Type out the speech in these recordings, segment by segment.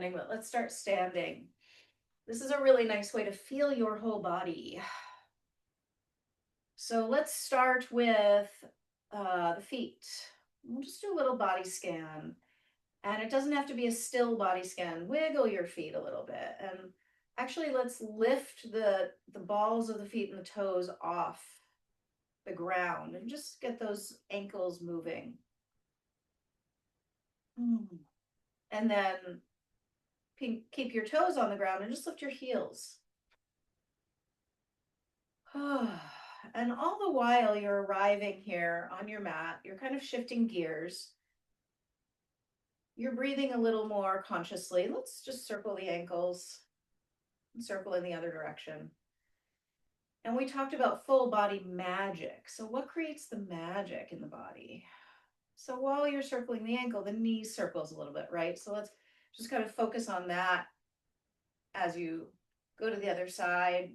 But let's start standing. This is a really nice way to feel your whole body. So let's start with the feet. We'll just do a little body scan. And it doesn't have to be a still body scan. Wiggle your feet a little bit. And actually, let's lift the balls of the feet and the toes off the ground and just get those ankles moving. And then keep your toes on the ground and just lift your heels. And all the while you're arriving here on your mat, you're kind of shifting gears. You're breathing a little more consciously. Let's just circle the ankles and circle in the other direction. And we talked about full body magic. So what creates the magic in the body? So while you're circling the ankle, the knee circles a little bit, right? So let's just kind of focus on that as you go to the other side,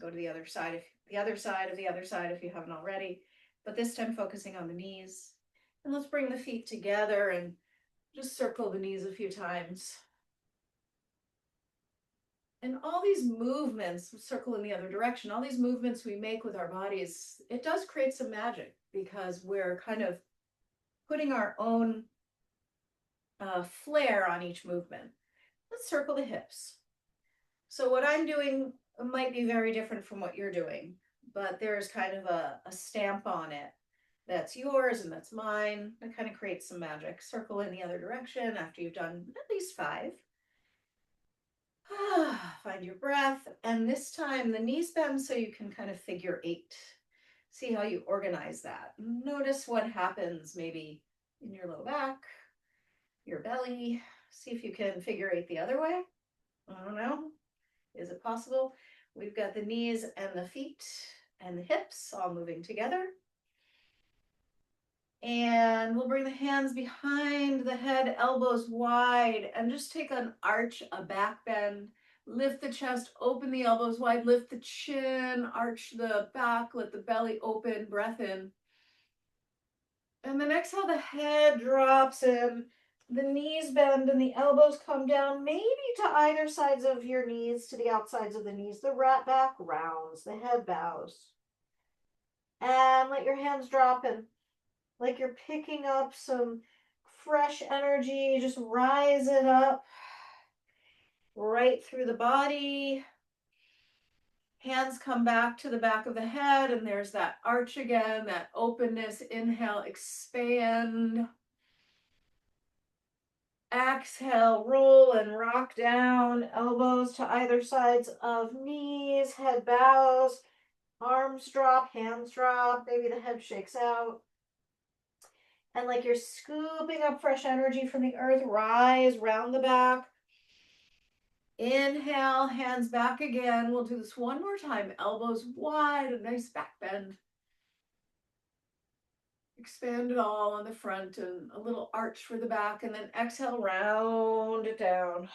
go to the other side, if the other side of the other side, if you haven't already, but this time focusing on the knees. And let's bring the feet together and just circle the knees a few times. And all these movements, circle in the other direction, all these movements we make with our bodies, it does create some magic because we're kind of putting our own flair on each movement. Let's circle the hips. So what I'm doing might be very different from what you're doing, but there's kind of a stamp on it that's yours and that's mine. That kind of creates some magic. Circle in the other direction after you've done at least 5. Find your breath. And this time the knees bend so you can kind of figure 8. See how you organize that. Notice what happens maybe in your low back, your belly. See if you can figure 8 the other way. I don't know. Is it possible? We've got the knees and the feet and the hips all moving together. And we'll bring the hands behind the head, elbows wide, and just take an arch, a back bend. Lift the chest, open the elbows wide, lift the chin, arch the back, let the belly open, breath in. And then exhale, the head drops in, the knees bend and the elbows come down, maybe to either sides of your knees, to the outsides of the knees. The back rounds, the head bows. And let your hands drop in, like you're picking up some fresh energy. Just rise it up right through the body. Hands come back to the back of the head, and there's that arch again, that openness. Inhale, expand. Exhale, roll and rock down, elbows to either sides of knees, head bows, arms drop, hands drop, maybe the head shakes out. And like you're scooping up fresh energy from the earth, rise, round the back. Inhale, hands back again. We'll do this one more time. Elbows wide, a nice back bend. Expand it all on the front and a little arch for the back, and then exhale, round it down.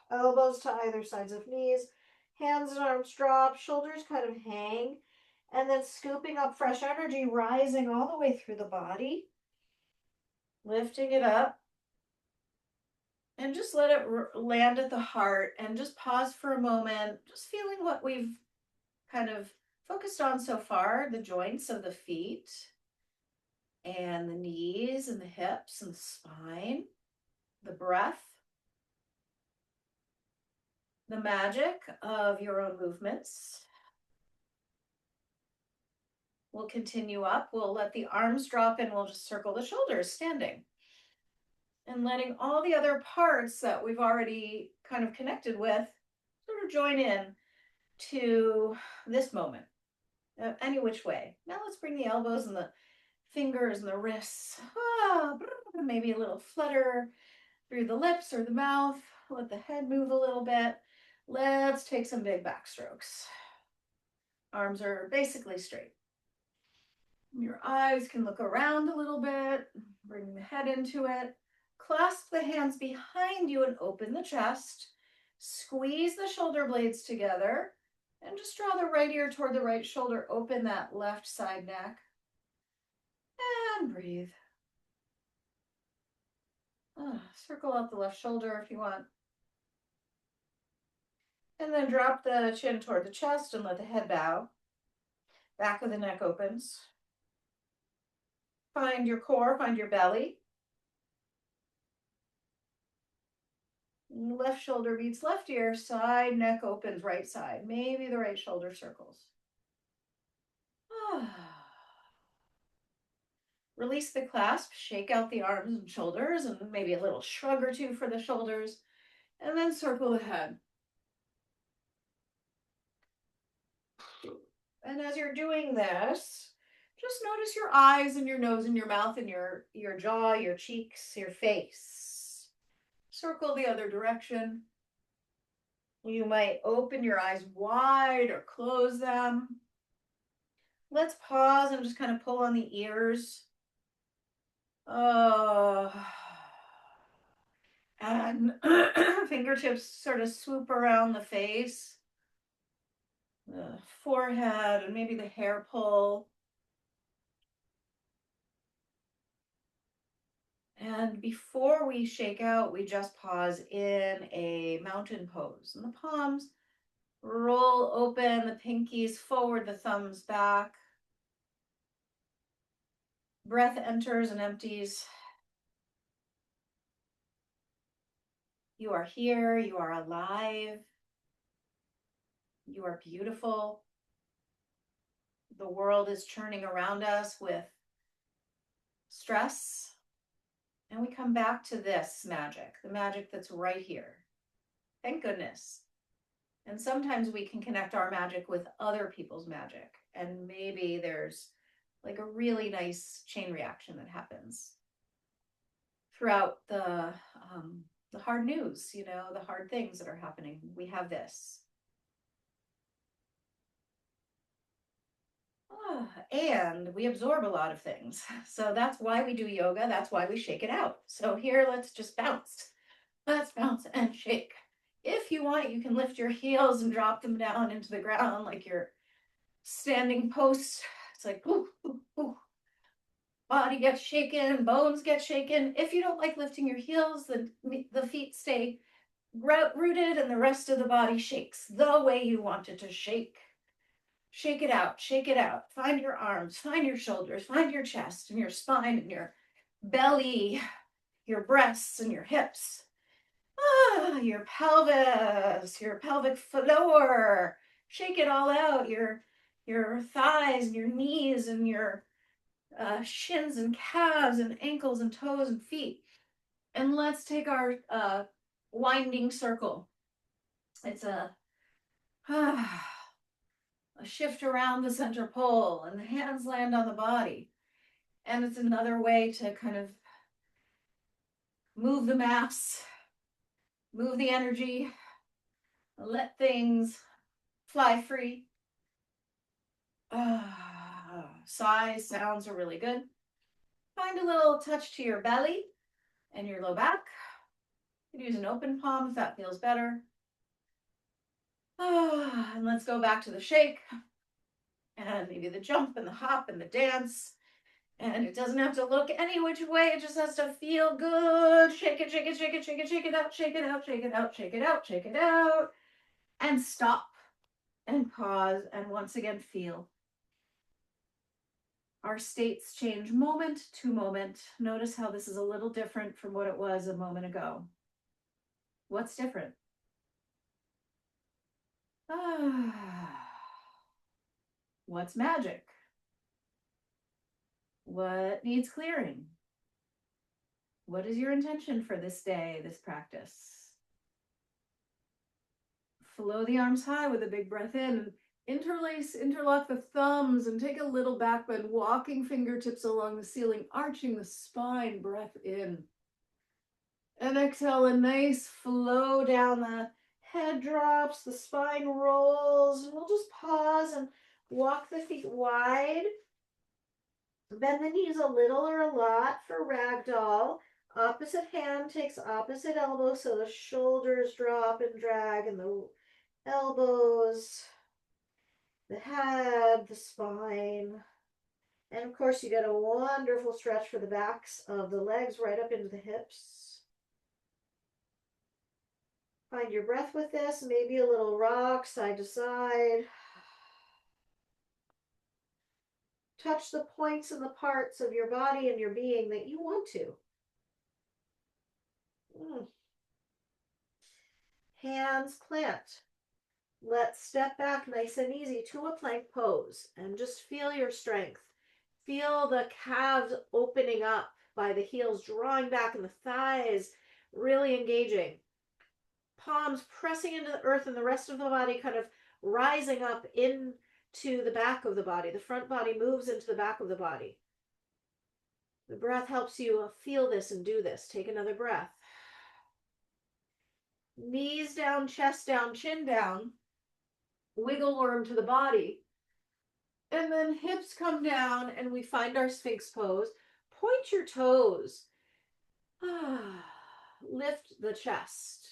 Elbows to either sides of knees, hands and arms drop, shoulders kind of hang, and then scooping up fresh energy, rising all the way through the body, lifting it up, and just let it land at the heart, and just pause for a moment, just feeling what we've kind of focused on so far, the joints of the feet and the knees and the hips and the spine, the breath, the magic of your own movements. We'll continue up. We'll let the arms drop and we'll just circle the shoulders standing. And letting all the other parts that we've already kind of connected with sort of join in to this moment, any which way. Now let's bring the elbows and the fingers and the wrists, maybe a little flutter through the lips or the mouth. Let the head move a little bit. Let's take some big back strokes. Arms are basically straight. Your eyes can look around a little bit, bring the head into it. Clasp the hands behind you and open the chest. Squeeze the shoulder blades together and just draw the right ear toward the right shoulder. Open that left side neck and breathe. Circle out the left shoulder if you want. And then drop the chin toward the chest and let the head bow. Back of the neck opens. Find your core, find your belly. Left shoulder beats left ear, side neck opens right side. Maybe the right shoulder circles. Release the clasp, shake out the arms and shoulders, and maybe a little shrug or two for the shoulders, and then circle the head. And as you're doing this, just notice your eyes and your nose and your mouth and your jaw, your cheeks, your face. Circle the other direction. You might open your eyes wide or close them. Let's pause and just kind of pull on the ears. And fingertips sort of swoop around the face, the forehead, and maybe the hair pull. And before we shake out, we just pause in a mountain pose. And the palms roll open, the pinkies forward, the thumbs back. Breath enters and empties. You are here, you are alive, you are beautiful. The world is churning around us with stress. And we come back to this magic, the magic that's right here. Thank goodness. And sometimes we can connect our magic with other people's magic. And maybe there's like a really nice chain reaction that happens throughout the hard news, you know, the hard things that are happening. We have this. And we absorb a lot of things. So that's why we do yoga. That's why we shake it out. So here, let's just bounce. Let's bounce and shake. If you want, you can lift your heels and drop them down into the ground like you're standing post. It's like, ooh, ooh, ooh. Body gets shaken, bones get shaken. If you don't like lifting your heels, the feet stay rooted and the rest of the body shakes the way you want it to shake. Shake it out, shake it out. Find your arms, find your shoulders, find your chest and your spine and your belly, your breasts and your hips. Your pelvis, your pelvic floor. Shake it all out. Your thighs and your knees and your shins and calves and ankles and toes and feet. And let's take our winding circle. It's a shift around the center pole and the hands land on the body. And it's another way to kind of move the mass, move the energy, let things fly free. Sighs, sounds are really good. Find a little touch to your belly and your low back. You can use an open palm if that feels better. And let's go back to the shake and maybe the jump and the hop and the dance. And it doesn't have to look any which way. It just has to feel good. Shake it, shake it, shake it, shake it, shake it out, shake it out, shake it out, shake it out, shake it out. And stop and pause and once again feel. Our states change moment to moment. Notice how this is a little different from what it was a moment ago. What's different? What's magic? What needs clearing? What is your intention for this day, this practice? Flow the arms high with a big breath in. Interlock the thumbs and take a little back bend, walking fingertips along the ceiling, arching the spine, breath in. And exhale, a nice flow down, the head drops, the spine rolls. We'll just pause and walk the feet wide. Bend the knees a little or a lot for ragdoll. Opposite hand takes opposite elbow, so the shoulders drop and drag, and the elbows, the head, the spine. And of course, you get a wonderful stretch for the backs of the legs right up into the hips. Find your breath with this, maybe a little rock side to side. Touch the points and the parts of your body and your being that you want to. Hands plant. Let's step back nice and easy to a plank pose and just feel your strength. Feel the calves opening up by the heels, drawing back, and the thighs really engaging. Palms pressing into the earth and the rest of the body kind of rising up into the back of the body. The front body moves into the back of the body. The breath helps you feel this and do this. Take another breath. Knees down, chest down, chin down. Wiggle worm to the body. And then hips come down and we find our Sphinx pose. Point your toes. Lift the chest.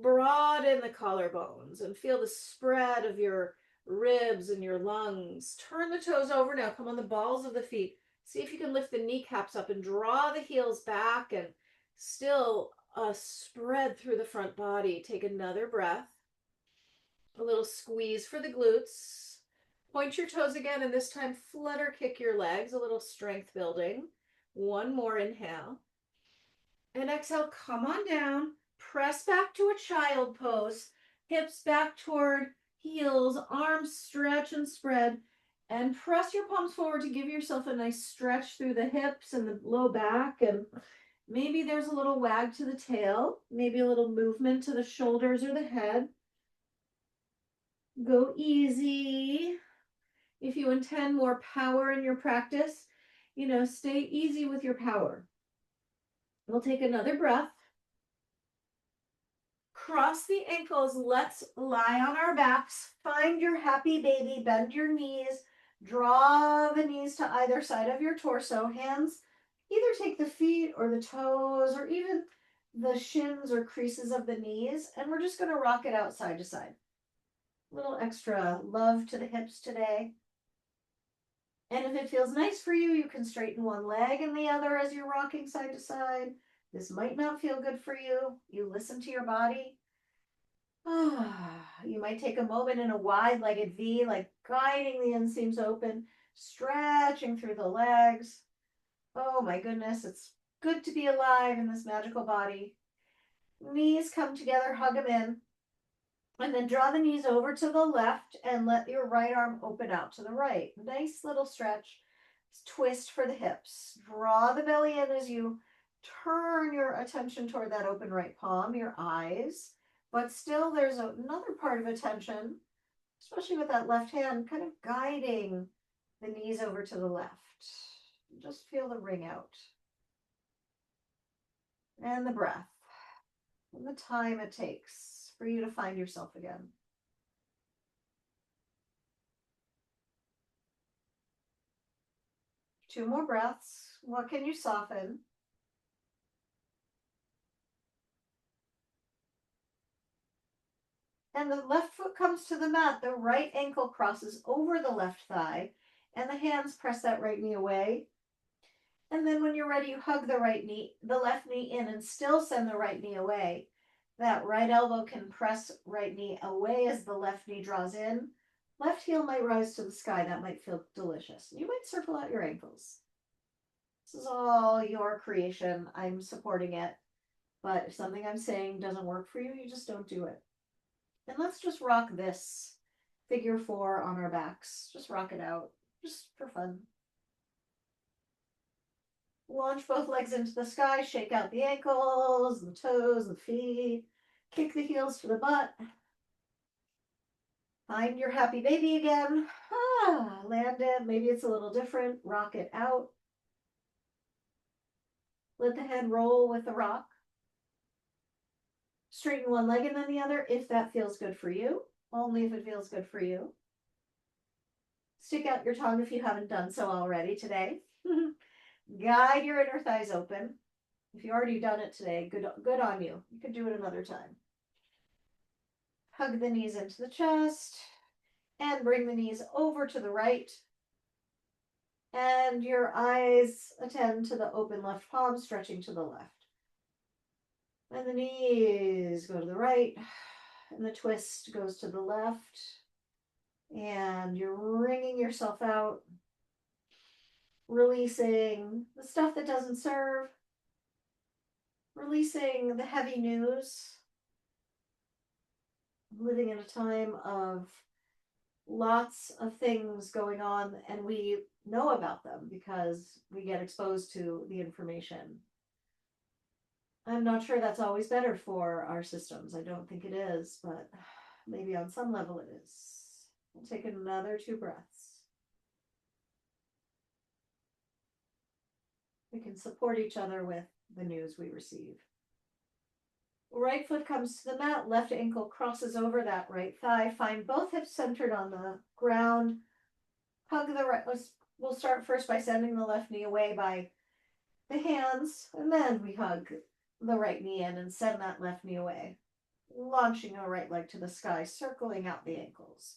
Broaden the collarbones and feel the spread of your ribs and your lungs. Turn the toes over now. Come on the balls of the feet. See if you can lift the kneecaps up and draw the heels back and still spread through the front body. Take another breath. A little squeeze for the glutes. Point your toes again, and this time flutter kick your legs, a little strength building. One more inhale. And exhale, come on down. Press back to a child pose. Hips back toward heels, arms stretch and spread. And press your palms forward to give yourself a nice stretch through the hips and the low back. And maybe there's a little wag to the tail, maybe a little movement to the shoulders or the head. Go easy. If you intend more power in your practice, stay easy with your power. We'll take another breath. Cross the ankles. Let's lie on our backs. Find your happy baby. Bend your knees. Draw the knees to either side of your torso. Hands either take the feet or the toes or even the shins or creases of the knees. And we're just going to rock it out side to side. A little extra love to the hips today. And if it feels nice for you, you can straighten one leg and the other as you're rocking side to side. This might not feel good for you. You listen to your body. You might take a moment in a wide-legged V, like guiding the inseams open, stretching through the legs. Oh my goodness, it's good to be alive in this magical body. Knees come together, hug them in. And then draw the knees over to the left and let your right arm open out to the right. Nice little stretch. Twist for the hips. Draw the belly in as you turn your attention toward that open right palm, your eyes. But still there's another part of attention, especially with that left hand, kind of guiding the knees over to the left. Just feel the ring out. And the breath. And the time it takes for you to find yourself again. Two more breaths. What can you soften? And the left foot comes to the mat. The right ankle crosses over the left thigh. And the hands press that right knee away. And then when you're ready, you hug the left knee in and still send the right knee away. That right elbow can press right knee away as the left knee draws in. Left heel might rise to the sky. That might feel delicious. You might circle out your ankles. This is all your creation. I'm supporting it. But if something I'm saying doesn't work for you, you just don't do it. And let's just rock this figure 4 on our backs. Just rock it out, just for fun. Launch both legs into the sky, shake out the ankles, the toes, the feet, kick the heels to the butt. Find your happy baby again. Land it. Maybe it's a little different. Rock it out. Let the head roll with the rock. Straighten one leg and then the other if that feels good for you. Only if it feels good for you. Stick out your tongue if you haven't done so already today. Guide your inner thighs open. If you've already done it today, good on you. You could do it another time. Hug the knees into the chest and bring the knees over to the right. And your eyes attend to the open left palm stretching to the left. And the knees go to the right, and the twist goes to the left. And you're wringing yourself out, releasing the stuff that doesn't serve, releasing the heavy news, living in a time of lots of things going on, and we know about them because we get exposed to the information. I'm not sure that's always better for our systems. I don't think it is, but maybe on some level it is. We'll take another 2 breaths. We can support each other with the news we receive. Right foot comes to the mat, left ankle crosses over that right thigh. Find both hips centered on the ground. Hug the right. We'll start first by sending the left knee away by the hands, and then we hug the right knee in and send that left knee away. Launching the right leg to the sky, circling out the ankles.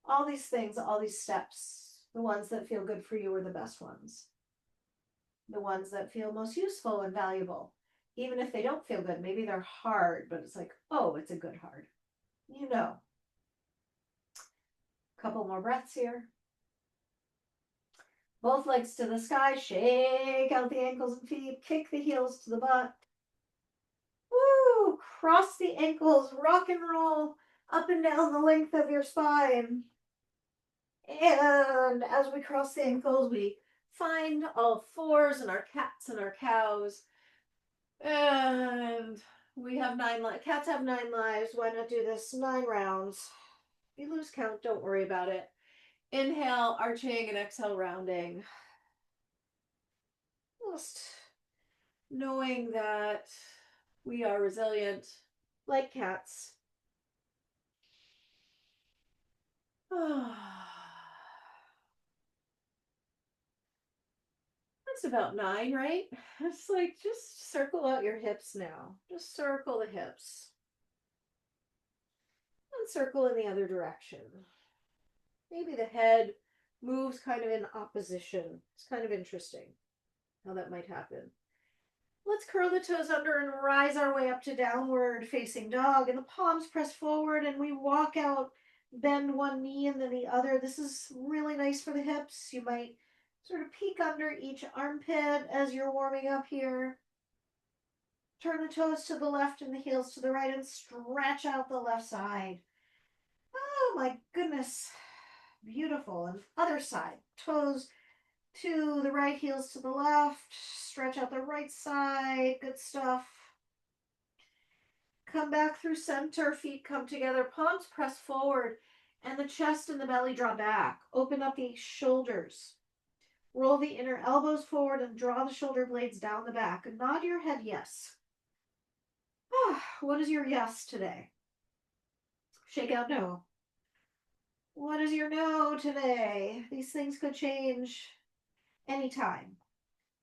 All these things, all these steps, the ones that feel good for you are the best ones. The ones that feel most useful and valuable. Even if they don't feel good, maybe they're hard, but it's like, oh, it's a good hard. You know. Couple more breaths here. Both legs to the sky, shake out the ankles and feet, kick the heels to the butt. Woo! Cross the ankles, rock and roll up and down the length of your spine. And as we cross the ankles, we find all fours and our cats and our cows. And we have 9 lives. Cats have 9 lives. Why not do this 9 rounds? If you lose count, don't worry about it. Inhale, arching, and exhale, rounding. Just knowing that we are resilient like cats. That's about 9, right? It's like just circle out your hips now. Just circle the hips. And circle in the other direction. Maybe the head moves kind of in opposition. It's kind of interesting how that might happen. Let's curl the toes under and rise our way up to downward facing dog. And the palms press forward and we walk out, bend one knee and then the other. This is really nice for the hips. You might sort of peek under each armpit as you're warming up here. Turn the toes to the left and the heels to the right and stretch out the left side. Oh my goodness. Beautiful. And other side. Toes to the right, heels to the left. Stretch out the right side. Good stuff. Come back through center. Feet come together. Palms press forward. And the chest and the belly draw back. Open up the shoulders. Roll the inner elbows forward and draw the shoulder blades down the back. And nod your head yes. What is your yes today? Shake out no. What is your no today? These things could change anytime.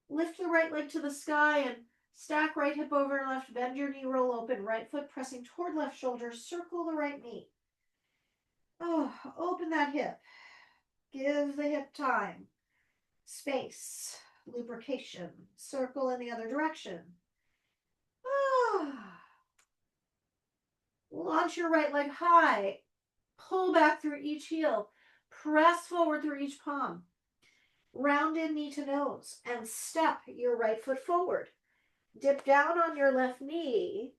Lift the right leg to the sky and stack right hip over left. Bend your knee, roll open. Right foot pressing toward left shoulder. Circle the right knee. Open that hip. Give the hip time. Space. Lubrication. Circle in the other direction. Launch your right leg high. Pull back through each heel. Press forward through each palm. Round in knee to nose and step your right foot forward. Dip down on your left knee.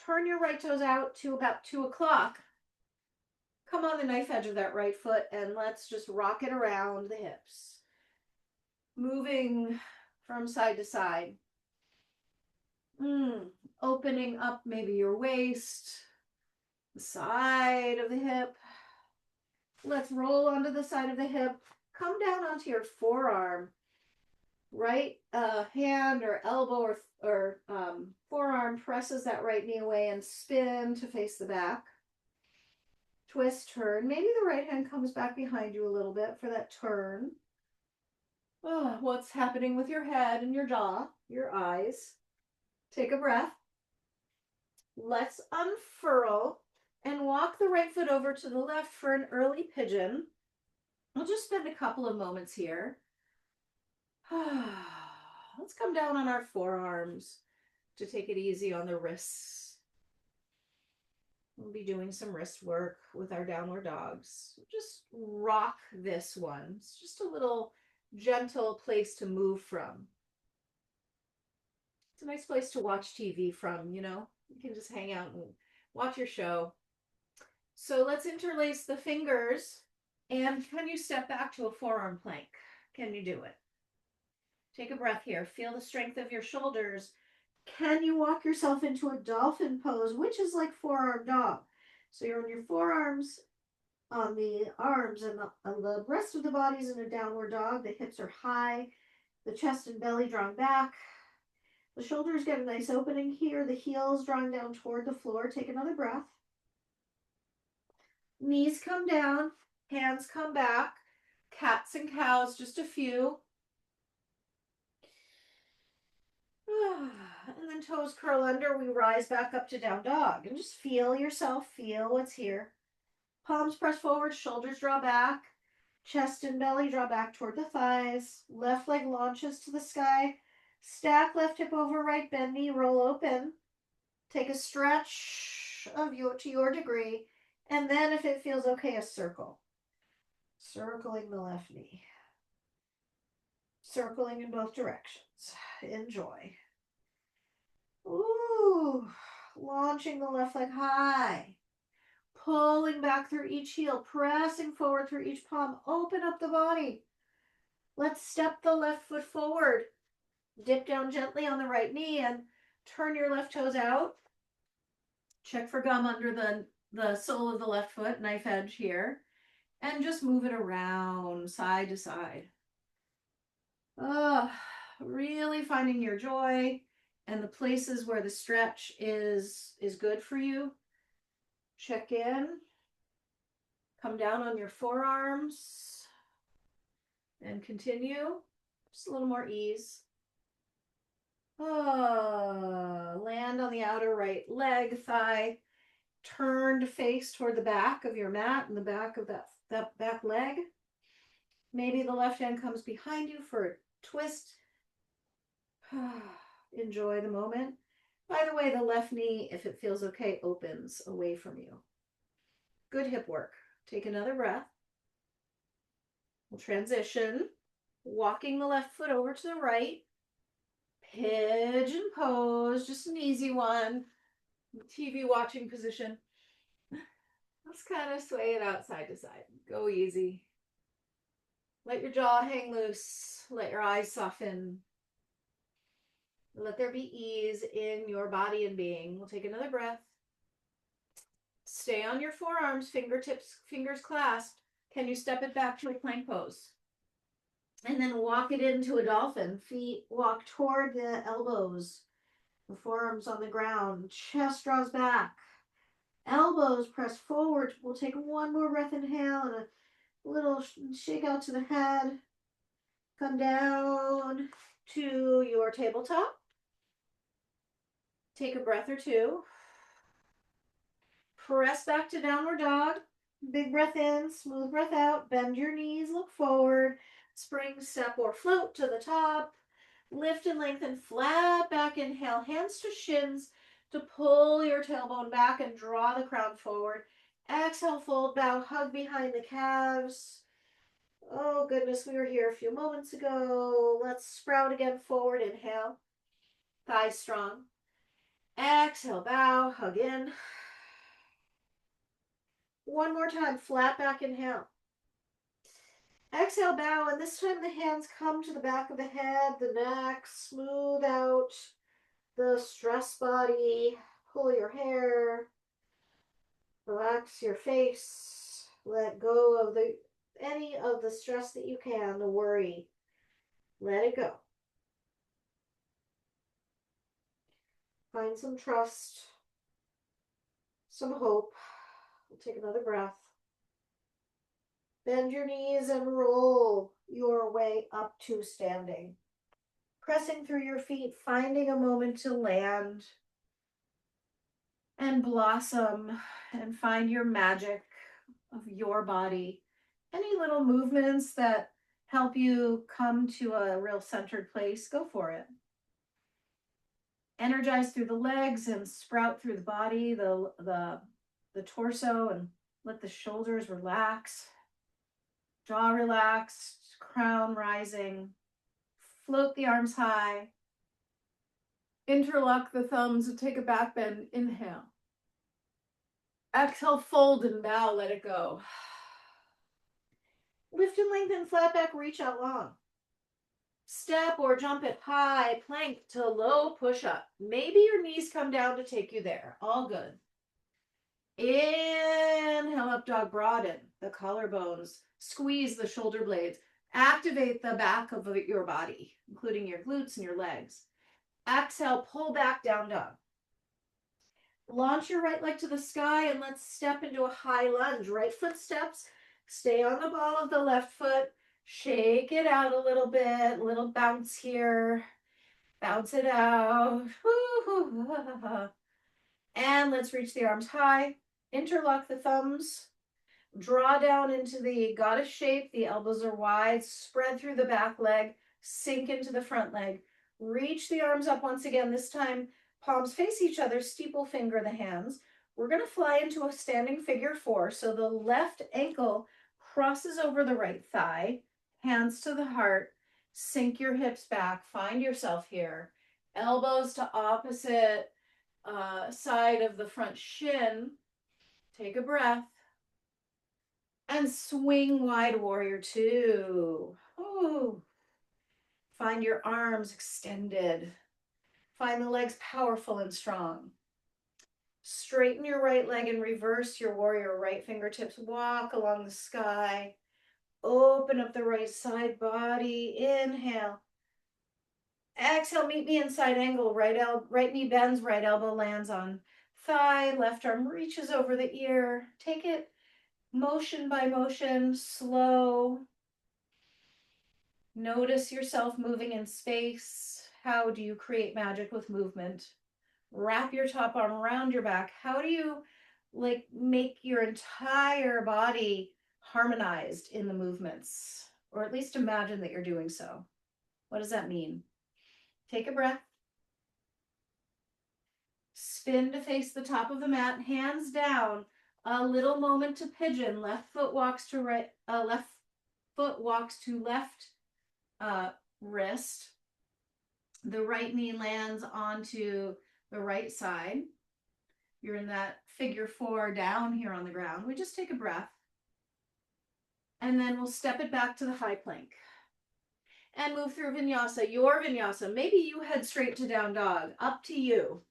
Turn your right toes out to about 2 o'clock. Come on the knife edge of that right foot and let's just rock it around the hips. Moving from side to side. Opening up maybe your waist, the side of the hip. Let's roll onto the side of the hip. Come down onto your forearm. Right hand or elbow or forearm presses that right knee away and spin to face the back. Twist, turn. Maybe the right hand comes back behind you a little bit for that turn. What's happening with your head and your jaw, your eyes? Take a breath. Let's unfurl and walk the right foot over to the left for an early pigeon. I'll just spend a couple of moments here. Let's come down on our forearms. to take it easy on the wrists. We'll be doing some wrist work with our downward dogs. Just rock this one. It's just a little gentle place to move from. It's a nice place to watch TV from, you know? You can just hang out and watch your show. So let's interlace the fingers. And can you step back to a forearm plank? Can you do it? Take a breath here. Feel the strength of your shoulders. Can you walk yourself into a dolphin pose, which is like forearm dog? So you're on your forearms on the arms, and the rest of the body's in a downward dog. The hips are high, the chest and belly drawn back. The shoulders get a nice opening here. The heels drawing down toward the floor. Take another breath. Knees come down, hands come back. Cats and cows, just a few. And then toes curl under. We rise back up to down dog. And just feel yourself. Feel what's here. Palms press forward, shoulders draw back. Chest and belly draw back toward the thighs. Left leg launches to the sky. Stack left hip over right, bend knee, roll open. Take a stretch to your degree. And then if it feels okay, a circle. Circling the left knee. Circling in both directions. Enjoy. Ooh, launching the left leg high. Pulling back through each heel, pressing forward through each palm. Open up the body. Let's step the left foot forward. Dip down gently on the right knee and turn your left toes out. Check for gum under the sole of the left foot, knife edge here. And just move it around side to side. Really finding your joy and the places where the stretch is good for you. Check in. Come down on your forearms and continue. Just a little more ease. Land on the outer right leg, thigh, turned face toward the back of your mat and the back of that back leg. Maybe the left hand comes behind you for a twist. Enjoy the moment. By the way, the left knee, if it feels okay, opens away from you. Good hip work. Take another breath. We'll transition. Walking the left foot over to the right. Pigeon pose, just an easy one. TV watching position. Let's kind of sway it out side to side. Go easy. Let your jaw hang loose. Let your eyes soften. Let there be ease in your body and being. We'll take another breath. Stay on your forearms, fingertips, fingers clasped. Can you step it back to a plank pose? And then walk it into a dolphin. Feet walk toward the elbows. The forearms on the ground. Chest draws back. Elbows press forward. We'll take one more breath, inhale, and a little shake out to the head. Come down to your tabletop. Take a breath or two. Press back to downward dog. Big breath in, smooth breath out. Bend your knees, look forward. Spring, step, or float to the top. Lift and lengthen, flat back. Inhale, hands to shins to pull your tailbone back and draw the crown forward. Exhale, fold, bow, hug behind the calves. Oh goodness, we were here a few moments ago. Let's sprout again forward. Inhale, thighs strong. Exhale, bow, hug in. One more time, flat back, inhale. Exhale, bow, and this time the hands come to the back of the head, the neck, smooth out the stress body, pull your hair, relax your face, let go of any of the stress that you can, the worry, let it go. Find some trust, some hope. We'll take another breath. Bend your knees and roll your way up to standing. Pressing through your feet, finding a moment to land and blossom and find your magic of your body. Any little movements that help you come to a real centered place, go for it. Energize through the legs and sprout through the body, the torso, and let the shoulders relax. Jaw relaxed, crown rising. Float the arms high. Interlock the thumbs and take a back bend. Inhale. Exhale, fold and bow, let it go. Lift and lengthen, flat back, reach out long. Step or jump it high, plank to low push-up. Maybe your knees come down to take you there. All good. Inhale, up dog, broaden the collarbones. Squeeze the shoulder blades. Activate the back of your body, including your glutes and your legs. Exhale, pull back, down dog. Launch your right leg to the sky and let's step into a high lunge. Right foot steps. Stay on the ball of the left foot. Shake it out a little bit. Little bounce here. Bounce it out. And let's reach the arms high. Interlock the thumbs. Draw down into the goddess shape. The elbows are wide. Spread through the back leg. Sink into the front leg. Reach the arms up once again. This time, palms face each other. Steeple finger the hands. We're going to fly into a standing figure four. So the left ankle crosses over the right thigh. Hands to the heart. Sink your hips back. Find yourself here. Elbows to opposite side of the front shin. Take a breath. And swing wide, warrior two. Ooh. Find your arms extended. Find the legs powerful and strong. Straighten your right leg and reverse your warrior. Right fingertips walk along the sky. Open up the right side body. Inhale. Exhale, meet me in side angle. Right knee bends, right elbow lands on thigh. Left arm reaches over the ear. Take it motion by motion, slow. Notice yourself moving in space. How do you create magic with movement? Wrap your top arm around your back. How do you make your entire body harmonized in the movements? Or at least imagine that you're doing so. What does that mean? Take a breath. Spin to face the top of the mat, hands down. A little moment to pigeon. Left foot walks to right. Left foot walks to left wrist. The right knee lands onto the right side. You're in that figure four down here on the ground. We just take a breath. And then we'll step it back to the high plank. And move through vinyasa, your vinyasa. Maybe you head straight to down dog. Up to you.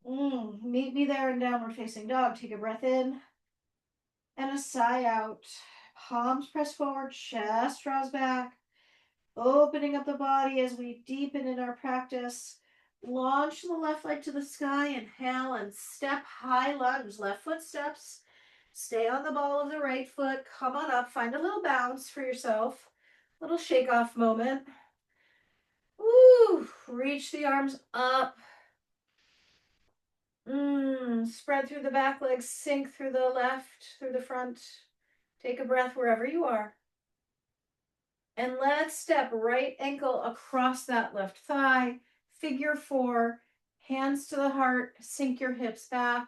Meet me there in downward facing dog. Take a breath in. And a sigh out. Palms press forward, chest draws back. Opening up the body as we deepen in our practice. Launch the left leg to the sky. Inhale and step high lunge. Left foot steps. Stay on the ball of the right foot. Come on up. Find a little bounce for yourself. Little shake off moment. Woo! Reach the arms up. Spread through the back legs. Sink through the left, through the front. Take a breath wherever you are. And let's step right ankle across that left thigh. Figure four. Hands to the heart. Sink your hips back.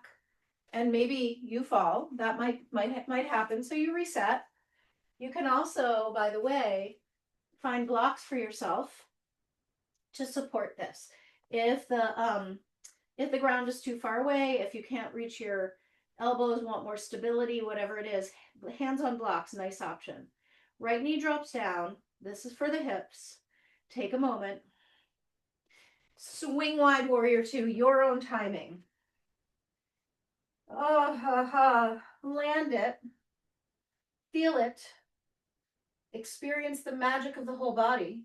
And maybe you fall. That might happen. So you reset. You can also, by the way, find blocks for yourself to support this. If the ground is too far away, if you can't reach your elbows, want more stability, whatever it is, hands on blocks, nice option. Right knee drops down. This is for the hips. Take a moment. Swing wide, warrior two, your own timing. Land it. Feel it. Experience the magic of the whole body.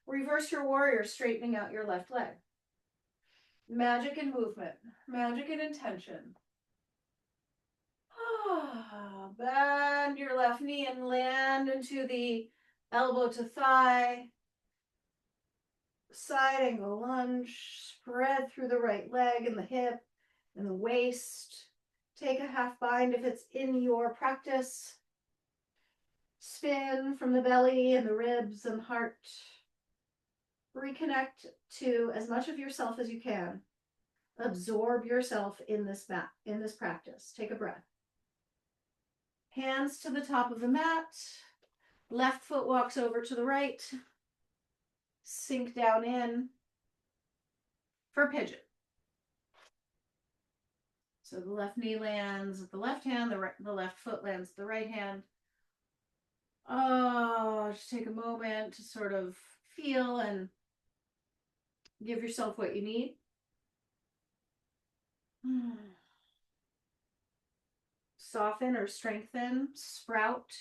Reverse your warrior, straightening out your left leg. Magic and movement. Magic and intention. Bend your left knee and land into the elbow to thigh. Side angle lunge. Spread through the right leg and the hip and the waist. Take a half bind if it's in your practice. Spin from the belly and the ribs and heart. Reconnect to as much of yourself as you can. Absorb yourself in this practice. Take a breath. Hands to the top of the mat. Left foot walks over to the right. Sink down in for pigeon. So the left knee lands at the left hand, the left foot lands at the right hand. Oh, just take a moment to sort of feel and give yourself what you need. Soften or strengthen, sprout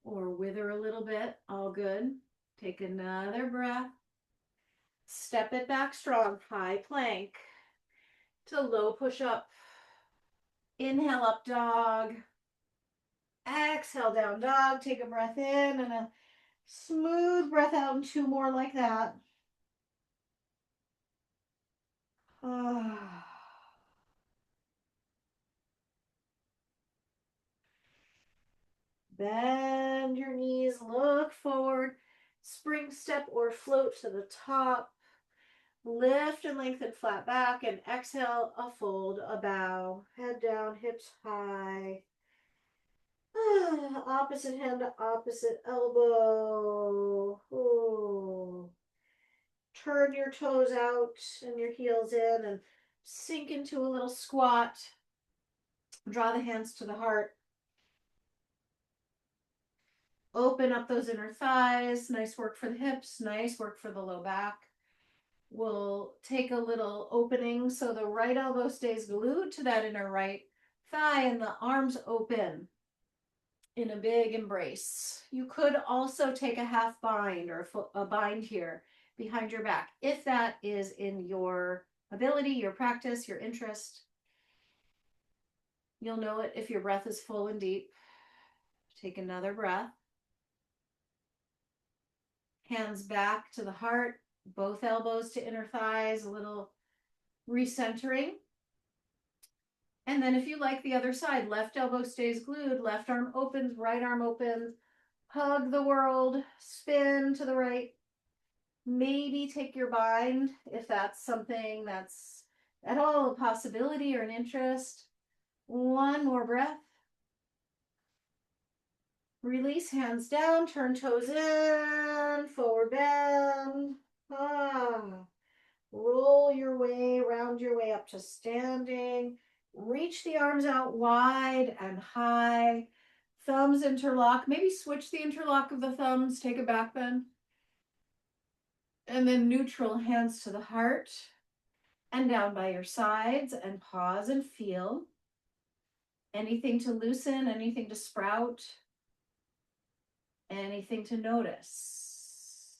or wither a little bit, all good. Take another breath. Step it back strong, high plank to low push up. Inhale up dog. Exhale down dog. Take a breath in and a smooth breath out, and two more like that. Bend your knees, look forward, spring step or float to the top. Lift and lengthen flat back, and exhale, a fold, a bow. Head down, hips high. Opposite hand to opposite elbow. Ooh. Turn your toes out and your heels in and sink into a little squat. Draw the hands to the heart. Open up those inner thighs. Nice work for the hips. Nice work for the low back. We'll take a little opening so the right elbow stays glued to that inner right thigh and the arms open in a big embrace. You could also take a half bind or a bind here behind your back if that is in your ability, your practice, your interest. You'll know it if your breath is full and deep. Take another breath. Hands back to the heart, both elbows to inner thighs, a little recentering. And then if you like the other side, left elbow stays glued, left arm opens, right arm opens, hug the world, spin to the right. Maybe take your bind if that's something that's at all a possibility or an interest. One more breath. Release, hands down, turn toes in, forward bend. Roll your way, round your way up to standing. Reach the arms out wide and high. Thumbs interlock. Maybe switch the interlock of the thumbs. Take a back bend. And then neutral, hands to the heart and down by your sides, and pause and feel. Anything to loosen, anything to sprout, anything to notice,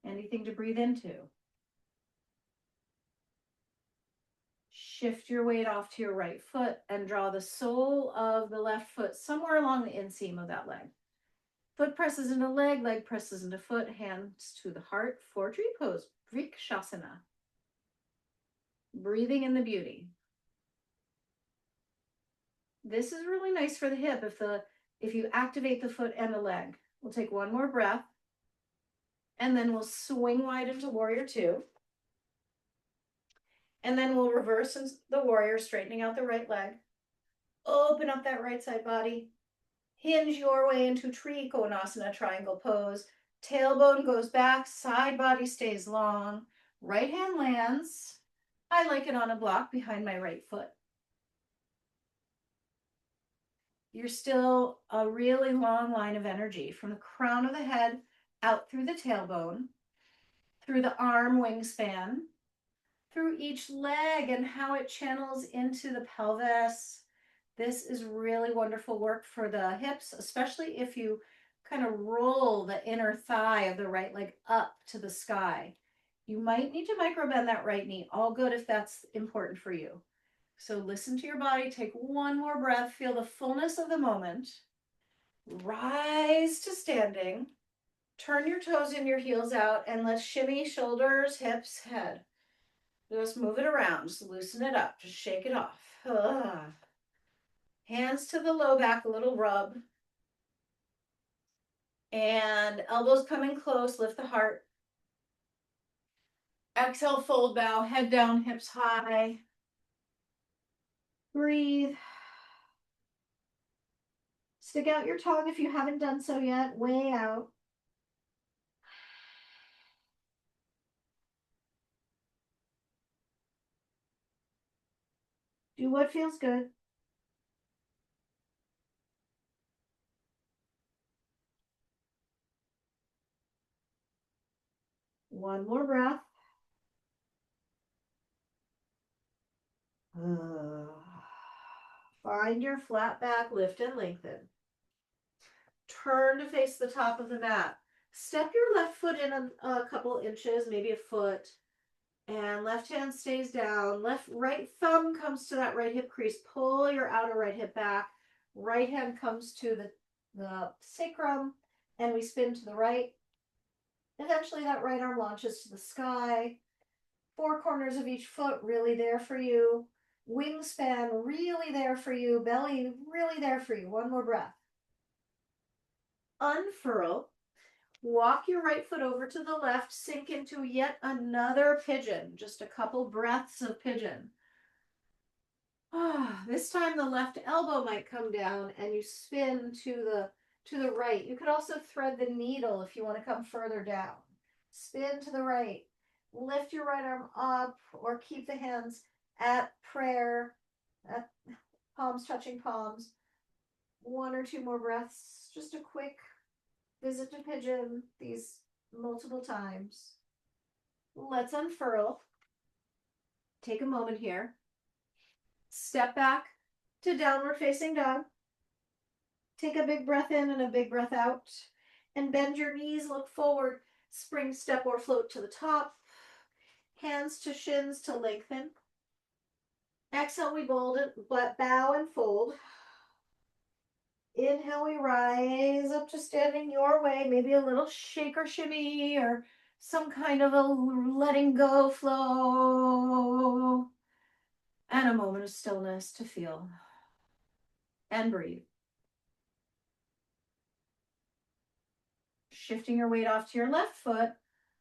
anything to breathe into. Shift your weight off to your right foot and draw the sole of the left foot somewhere along the inseam of that leg. Foot presses into leg, leg presses into foot, hands to the heart for tree pose, Vrikshasana. Breathing in the beauty. This is really nice for the hip if you activate the foot and the leg. We'll take one more breath, and then we'll swing wide into warrior two. And then we'll reverse into the warrior, straightening out the right leg. Open up that right side body. Hinge your way into Trikonasana, triangle pose. Tailbone goes back, side body stays long. Right hand lands. I like it on a block behind my right foot. You're still a really long line of energy from the crown of the head out through the tailbone, through the arm wingspan, through each leg and how it channels into the pelvis. This is really wonderful work for the hips, especially if you kind of roll the inner thigh of the right leg up to the sky. You might need to microbend that right knee. All good if that's important for you. So listen to your body, take one more breath, feel the fullness of the moment. Rise to standing. Turn your toes in, your heels out, and let's shimmy shoulders, hips, head. Just move it around, just loosen it up, just shake it off. Hands to the low back, a little rub. And elbows come in close, lift the heart. Exhale, fold, bow, head down, hips high. Breathe. Stick out your tongue if you haven't done so yet, way out. Do what feels good. One more breath. Find your flat back, lift and lengthen. Turn to face the top of the mat. Step your left foot in a couple inches, maybe a foot, and left hand stays down. Right thumb comes to that right hip crease. Pull your outer right hip back. Right hand comes to the sacrum, and we spin to the right. Eventually, that right arm launches to the sky. Four corners of each foot really there for you. Wingspan really there for you. Belly really there for you. One more breath. Unfurl. Walk your right foot over to the left. Sink into yet another pigeon. Just a couple breaths of pigeon. This time the left elbow might come down and you spin to the right. You could also thread the needle if you want to come further down. Spin to the right. Lift your right arm up or keep the hands at prayer, at palms touching palms. One or two more breaths. Just a quick visit to pigeon, these multiple times. Let's unfurl. Take a moment here. Step back to downward facing dog. Take a big breath in and a big breath out. And bend your knees, look forward. Spring step or float to the top. Hands to shins to lengthen. Exhale, we bow and fold. Inhale, we rise up to standing your way. Maybe a little shake or shimmy or some kind of a letting go flow. And a moment of stillness to feel and breathe. Shifting your weight off to your left foot.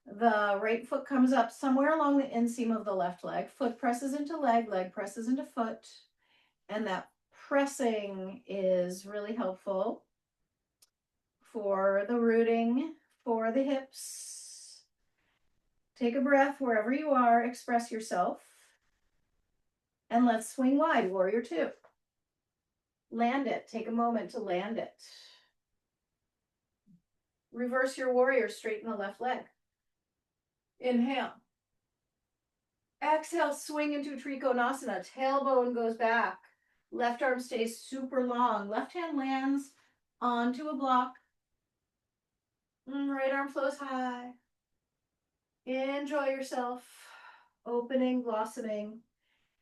The right foot comes up somewhere along the inseam of the left leg. Foot presses into leg, leg presses into foot. And that pressing is really helpful for the rooting, for the hips. Take a breath wherever you are, express yourself. And let's swing wide, warrior two. Land it, take a moment to land it. Reverse your warrior, straighten the left leg. Inhale. Exhale, swing into Trikonasana. Tailbone goes back. Left arm stays super long. Left hand lands onto a block. Right arm flows high. Enjoy yourself. Opening, blossoming.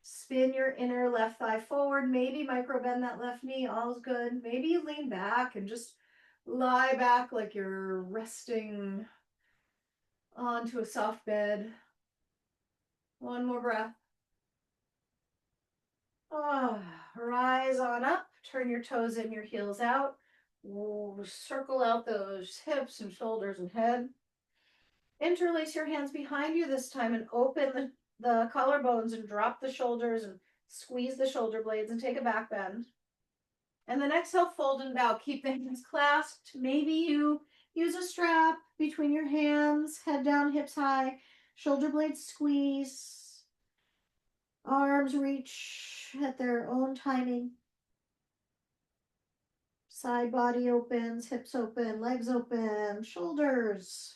Spin your inner left thigh forward. Maybe micro bend that left knee. All's good. Maybe you lean back and just lie back like you're resting onto a soft bed. One more breath. Rise on up. Turn your toes in, your heels out. Circle out those hips and shoulders and head. Interlace your hands behind you this time and open the collarbones and drop the shoulders and squeeze the shoulder blades and take a back bend. And then exhale, fold and bow. Keep the hands clasped. Maybe you use a strap between your hands, head down, hips high, shoulder blades squeeze. Arms reach at their own timing. Side body opens, hips open, legs open, shoulders.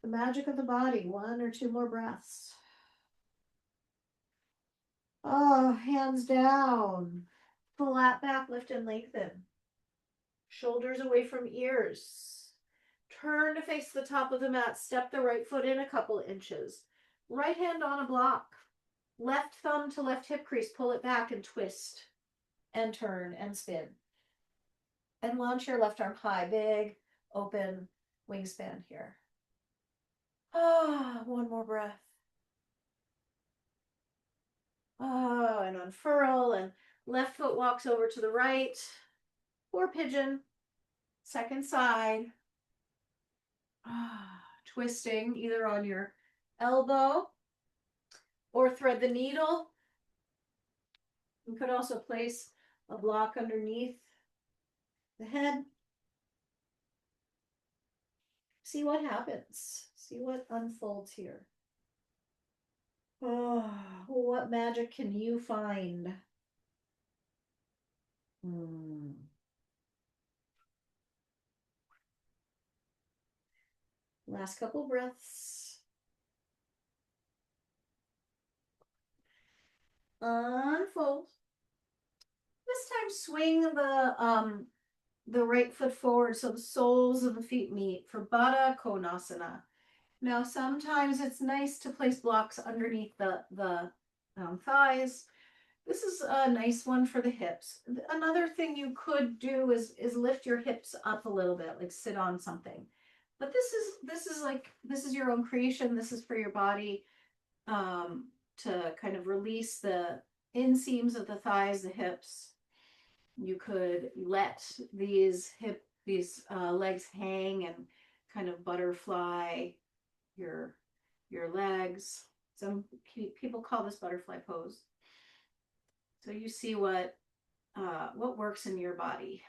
The magic of the body. One or two more breaths. Hands down. Flat back, lift and lengthen. Shoulders away from ears. Turn to face the top of the mat. Step the right foot in a couple inches. Right hand on a block. Left thumb to left hip crease. Pull it back and twist. And turn and spin. And launch your left arm high. Big, open wingspan here. One more breath. And unfurl, and left foot walks over to the right. Or pigeon. Second side. Twisting either on your elbow or thread the needle. You could also place a block underneath the head. See what happens. See what unfolds here. Oh, what magic can you find? Last couple breaths. Unfold. This time swing the right foot forward so the soles of the feet meet for Baddha Konasana. Now sometimes it's nice to place blocks underneath the thighs. This is a nice one for the hips. Another thing you could do is lift your hips up a little bit, like sit on something. But this is your own creation. This is for your body to kind of release the inseams of the thighs, the hips. You could let these legs hang and kind of butterfly your legs. Some people call this butterfly pose. So you see what works in your body.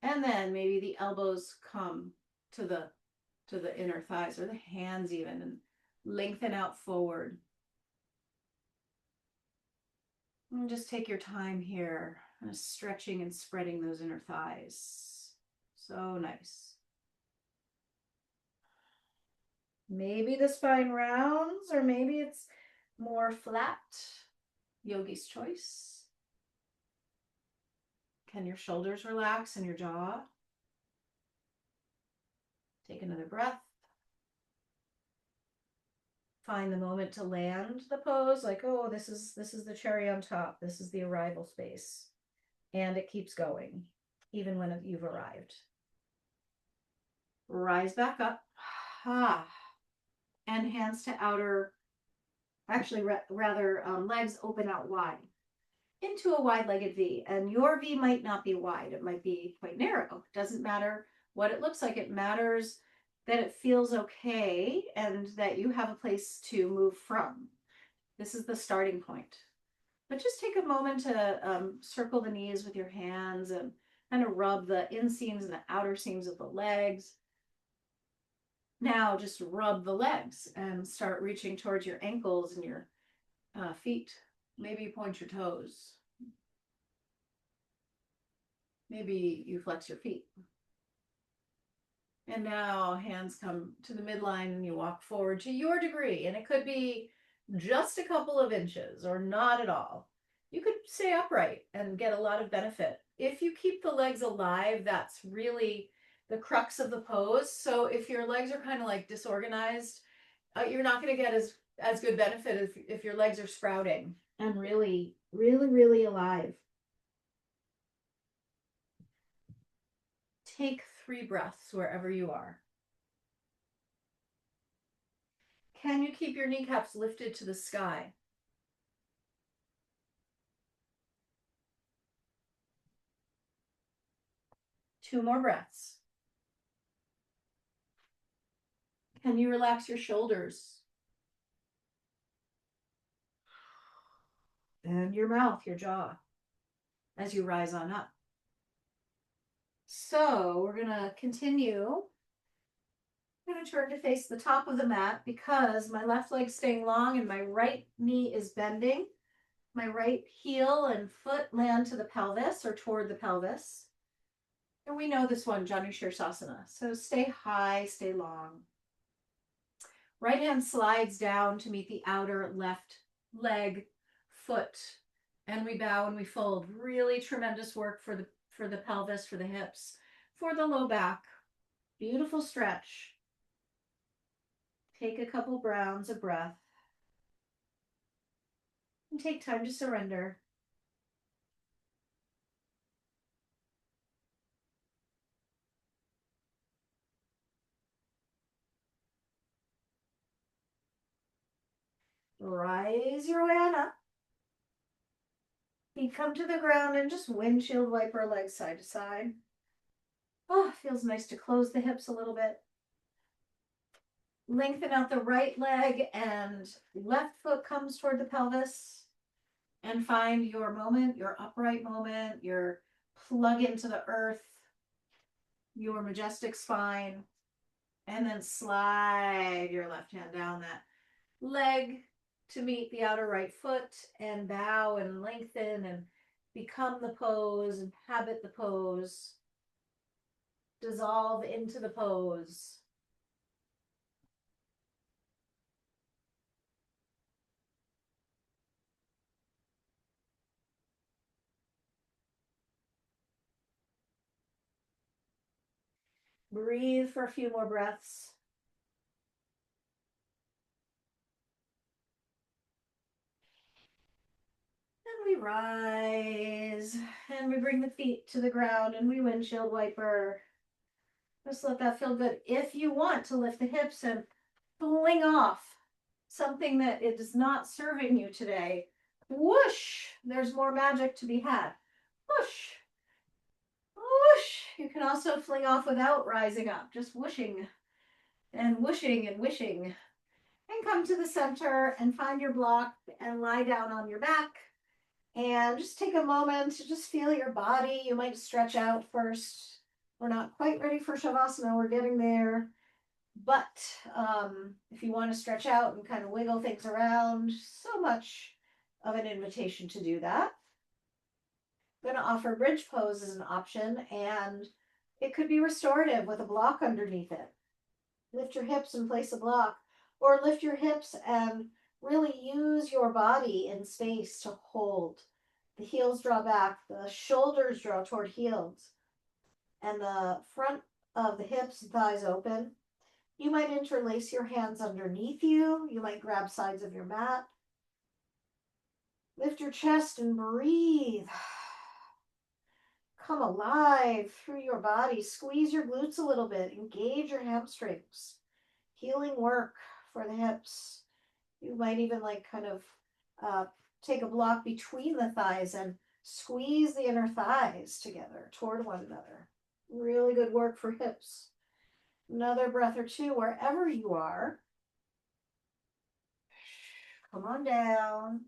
And then maybe the elbows come to the inner thighs or the hands even and lengthen out forward. And just take your time here, stretching and spreading those inner thighs. So nice. Maybe the spine rounds, or maybe it's more flat. Yogi's choice. Can your shoulders relax and your jaw? Take another breath. Find the moment to land the pose, like, oh, this is the cherry on top. This is the arrival space. And it keeps going, even when you've arrived. Rise back up. And hands to outer, actually rather legs open out wide into a wide-legged V. And your V might not be wide. It might be quite narrow. It doesn't matter what it looks like. It matters that it feels okay and that you have a place to move from. This is the starting point. But just take a moment to circle the knees with your hands and kind of rub the inseams and the outer seams of the legs. Now just rub the legs and start reaching towards your ankles and your feet. Maybe point your toes. Maybe you flex your feet. And now hands come to the midline and you walk forward to your degree. And it could be just a couple of inches or not at all. You could stay upright and get a lot of benefit. If you keep the legs alive, that's really the crux of the pose. So if your legs are kind of like disorganized, you're not going to get as good benefit if your legs are sprouting and really, really, really alive. Take 3 breaths wherever you are. Can you keep your kneecaps lifted to the sky? Two more breaths. Can you relax your shoulders? And your mouth, your jaw, as you rise on up. So we're going to continue. I'm going to turn to face the top of the mat because my left leg's staying long and my right knee is bending. My right heel and foot land to the pelvis or toward the pelvis. And we know this one, Janu Sirsasana. So stay high, stay long. Right hand slides down to meet the outer left leg, foot, and we bow and we fold. Really tremendous work for the pelvis, for the hips, for the low back. Beautiful stretch. Take a couple rounds of breath. And take time to surrender. Rise your way on up. Feet come to the ground and just windshield wiper legs side to side. Oh, feels nice to close the hips a little bit. Lengthen out the right leg and left foot comes toward the pelvis. And find your moment, your upright moment, your plug into the earth, your majestic spine. And then slide your left hand down that leg to meet the outer right foot and bow and lengthen and become the pose, inhabit the pose, dissolve into the pose. Breathe for a few more breaths. And we rise and we bring the feet to the ground and we windshield wiper. Just let that feel good. If you want to lift the hips and fling off something that is not serving you today, whoosh, there's more magic to be had. Whoosh, whoosh. You can also fling off without rising up, just whooshing and whooshing and wishing. And come to the center and find your block and lie down on your back. And just take a moment to just feel your body. You might stretch out first. We're not quite ready for Shavasana. We're getting there. But if you want to stretch out and kind of wiggle things around, so much of an invitation to do that. I'm going to offer bridge pose as an option, and it could be restorative with a block underneath it. Lift your hips and place a block, or lift your hips and really use your body in space to hold. The heels draw back, the shoulders draw toward heels, and the front of the hips and thighs open. You might interlace your hands underneath you. You might grab sides of your mat. Lift your chest and breathe. Come alive through your body. Squeeze your glutes a little bit. Engage your hamstrings. Healing work for the hips. You might even take a block between the thighs and squeeze the inner thighs together toward one another. Really good work for hips. Another breath or two wherever you are. Come on down.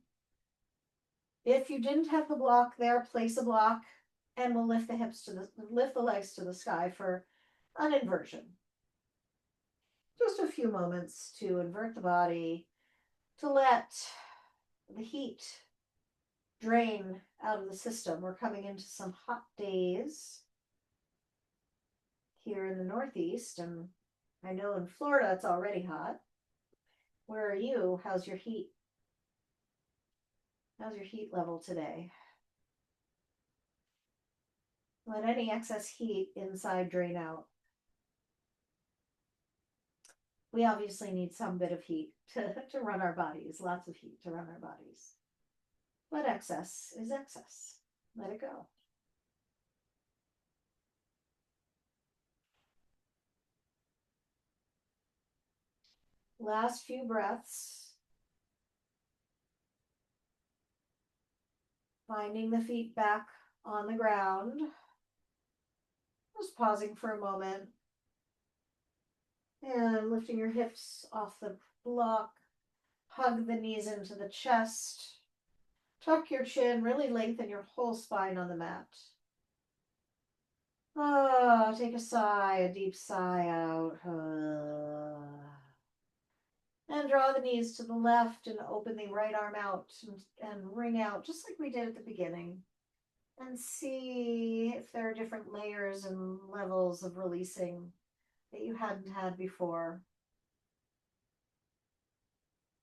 If you didn't have the block there, place a block and we'll lift the legs to the sky for an inversion. Just a few moments to invert the body, to let the heat drain out of the system. We're coming into some hot days here in the Northeast, and I know in Florida it's already hot. Where are you? How's your heat? How's your heat level today? Let any excess heat inside drain out. We obviously need some bit of heat to run our bodies, lots of heat to run our bodies. But excess is excess. Let it go. Last few breaths. Finding the feet back on the ground. Just pausing for a moment. And lifting your hips off the block. Hug the knees into the chest. Tuck your chin. Really lengthen your whole spine on the mat. Take a sigh, a deep sigh out. And draw the knees to the left and open the right arm out and wring out, just like we did at the beginning. And see if there are different layers and levels of releasing that you hadn't had before.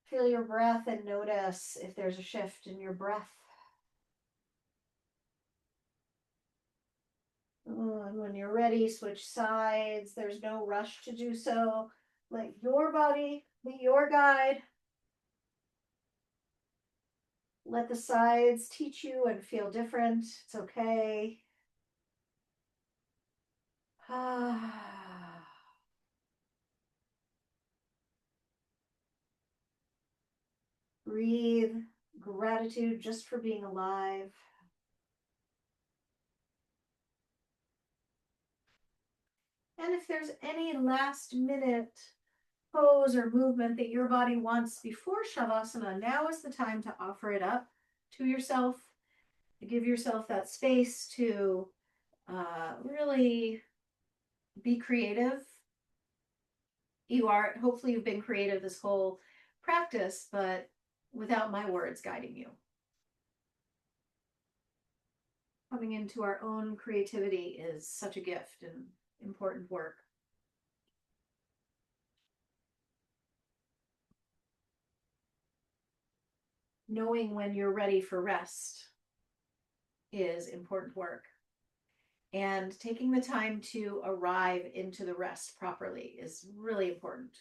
Feel your breath and notice if there's a shift in your breath. And when you're ready, switch sides. There's no rush to do so. Let your body be your guide. Let the sides teach you and feel different. It's okay. Breathe gratitude just for being alive. And if there's any last minute pose or movement that your body wants before Shavasana, now is the time to offer it up to yourself, to give yourself that space to really be creative. Hopefully you've been creative this whole practice, but without my words guiding you. Coming into our own creativity is such a gift and important work. Knowing when you're ready for rest is important work. And taking the time to arrive into the rest properly is really important.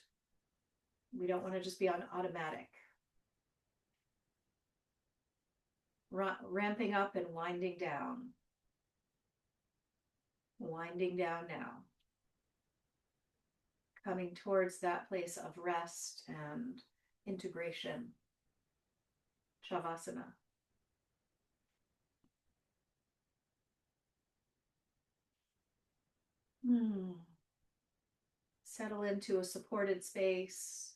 We don't want to just be on automatic. Ramping up and winding down. Winding down now. Coming towards that place of rest and integration. Shavasana. Settle into a supported space,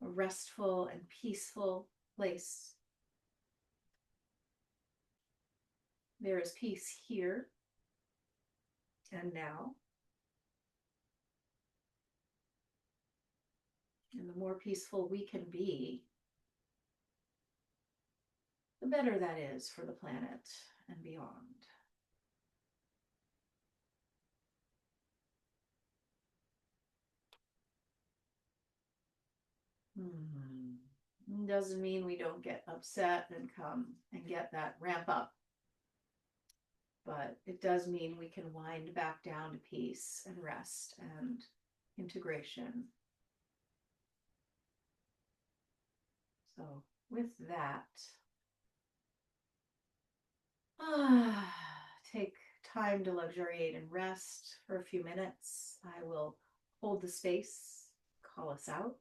a restful and peaceful place. There is peace here and now. And the more peaceful we can be, the better that is for the planet and beyond. Doesn't mean we don't get upset and come and get that ramp up. But it does mean we can wind back down to peace and rest and integration. So with that, take time to luxuriate and rest for a few minutes. I will hold the space, call us out.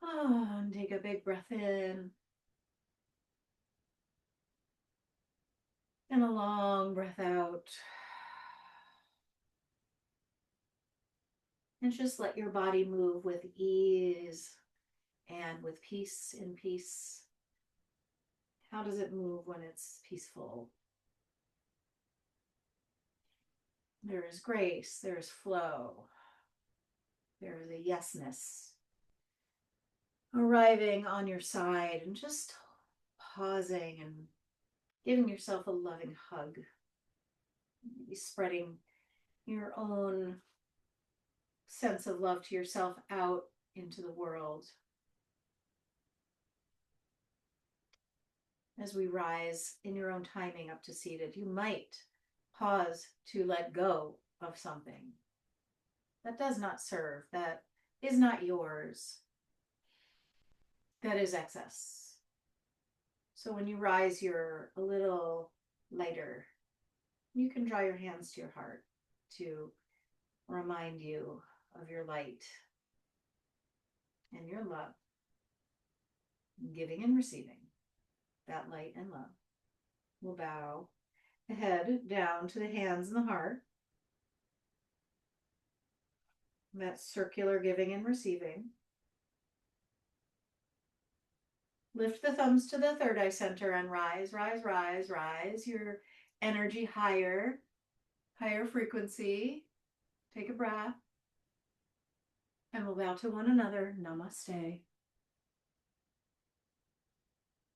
And take a big breath in. And a long breath out. And just let your body move with ease and with peace in peace. How does it move when it's peaceful? There is grace, there is flow, there is a yesness. Arriving on your side and just pausing and giving yourself a loving hug. Maybe spreading your own sense of love to yourself out into the world. As we rise in your own timing up to seated, you might pause to let go of something that does not serve, that is not yours, that is excess. So when you rise, you're a little lighter. You can draw your hands to your heart to remind you of your light and your love, giving and receiving that light and love. We'll bow the head down to the hands and the heart. That circular giving and receiving. Lift the thumbs to the third eye center and rise, rise, rise, rise your energy higher, higher frequency. Take a breath. And we'll bow to one another. Namaste.